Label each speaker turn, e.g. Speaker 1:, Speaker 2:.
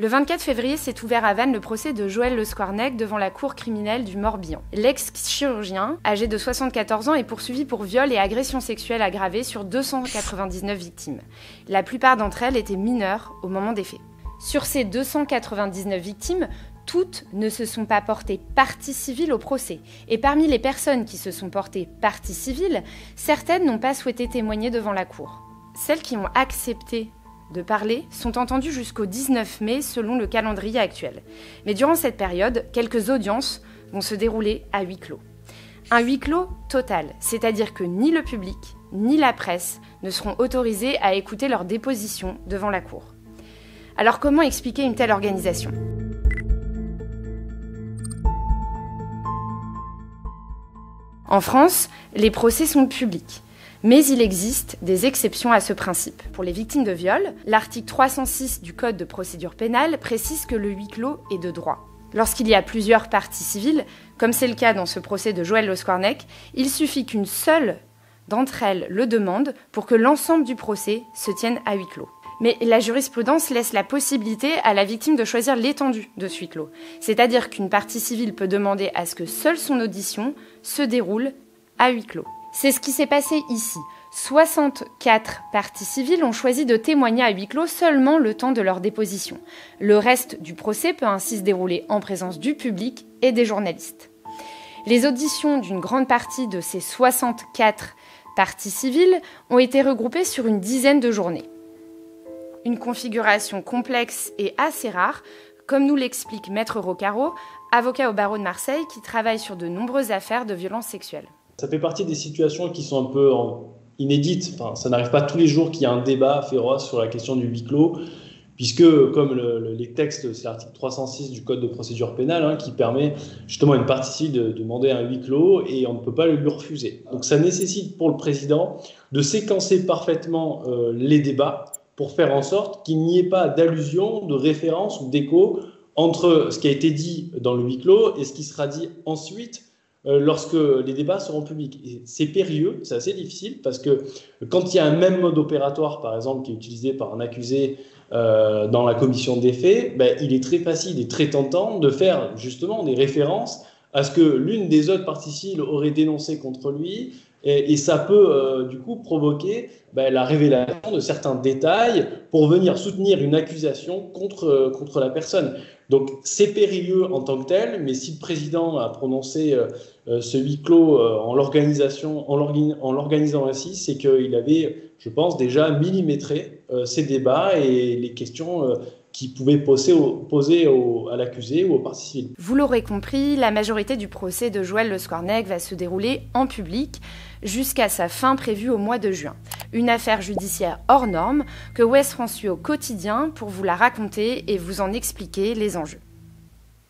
Speaker 1: Le 24 février s'est ouvert à Vannes le procès de Joël Le Squarnec devant la cour criminelle du Morbihan. L'ex-chirurgien, âgé de 74 ans, est poursuivi pour viol et agression sexuelle aggravée sur 299 victimes. La plupart d'entre elles étaient mineures au moment des faits. Sur ces 299 victimes, toutes ne se sont pas portées partie civile au procès. Et parmi les personnes qui se sont portées partie civile, certaines n'ont pas souhaité témoigner devant la cour. Celles qui ont accepté de parler sont entendues jusqu'au 19 mai selon le calendrier actuel. Mais durant cette période, quelques audiences vont se dérouler à huis clos. Un huis clos total, c'est-à-dire que ni le public, ni la presse ne seront autorisés à écouter leurs dépositions devant la cour. Alors comment expliquer une telle organisation ? En France, les procès sont publics. Mais il existe des exceptions à ce principe. Pour les victimes de viol, l'article 306 du Code de procédure pénale précise que le huis clos est de droit. Lorsqu'il y a plusieurs parties civiles, comme c'est le cas dans ce procès de Joël Le Squarnec, il suffit qu'une seule d'entre elles le demande pour que l'ensemble du procès se tienne à huis clos. Mais la jurisprudence laisse la possibilité à la victime de choisir l'étendue de ce huis clos. C'est-à-dire qu'une partie civile peut demander à ce que seule son audition se déroule à huis clos. C'est ce qui s'est passé ici. 64 parties civiles ont choisi de témoigner à huis clos seulement le temps de leur déposition. Le reste du procès peut ainsi se dérouler en présence du public et des journalistes. Les auditions d'une grande partie de ces 64 parties civiles ont été regroupées sur une dizaine de journées. Une configuration complexe et assez rare, comme nous l'explique Maître Rocaro, avocat au barreau de Marseille qui travaille sur de nombreuses affaires de violences sexuelles.
Speaker 2: Ça fait partie des situations qui sont un peu inédites. Enfin, ça n'arrive pas tous les jours qu'il y a un débat féroce sur la question du huis clos, puisque, comme les textes, c'est l'article 306 du Code de procédure pénale qui permet justement à une partie civile de demander un huis clos et on ne peut pas le lui refuser. Donc ça nécessite pour le président de séquencer parfaitement les débats pour faire en sorte qu'il n'y ait pas d'allusion, de référence ou d'écho entre ce qui a été dit dans le huis clos et ce qui sera dit ensuite lorsque les débats seront publics. Et c'est périlleux, c'est assez difficile, parce que quand il y a un même mode opératoire, par exemple, qui est utilisé par un accusé dans la commission des faits, il est très facile et très tentant de faire justement des références à ce que l'une des autres parties civiles aurait dénoncé contre lui, et ça peut du coup provoquer la révélation de certains détails pour venir soutenir une accusation contre la personne. Donc c'est périlleux en tant que tel, mais si le président a prononcé ce huis clos en l'organisant ainsi, c'est qu'il avait, je pense, déjà millimétré ces débats et les questions qui pouvaient poser à l'accusé ou aux parties civiles.
Speaker 1: Vous l'aurez compris, la majorité du procès de Joël Le Squarnec va se dérouler en public jusqu'à sa fin prévue au mois de juin. Une affaire judiciaire hors norme que Ouest France suit au quotidien pour vous la raconter et vous en expliquer les enjeux.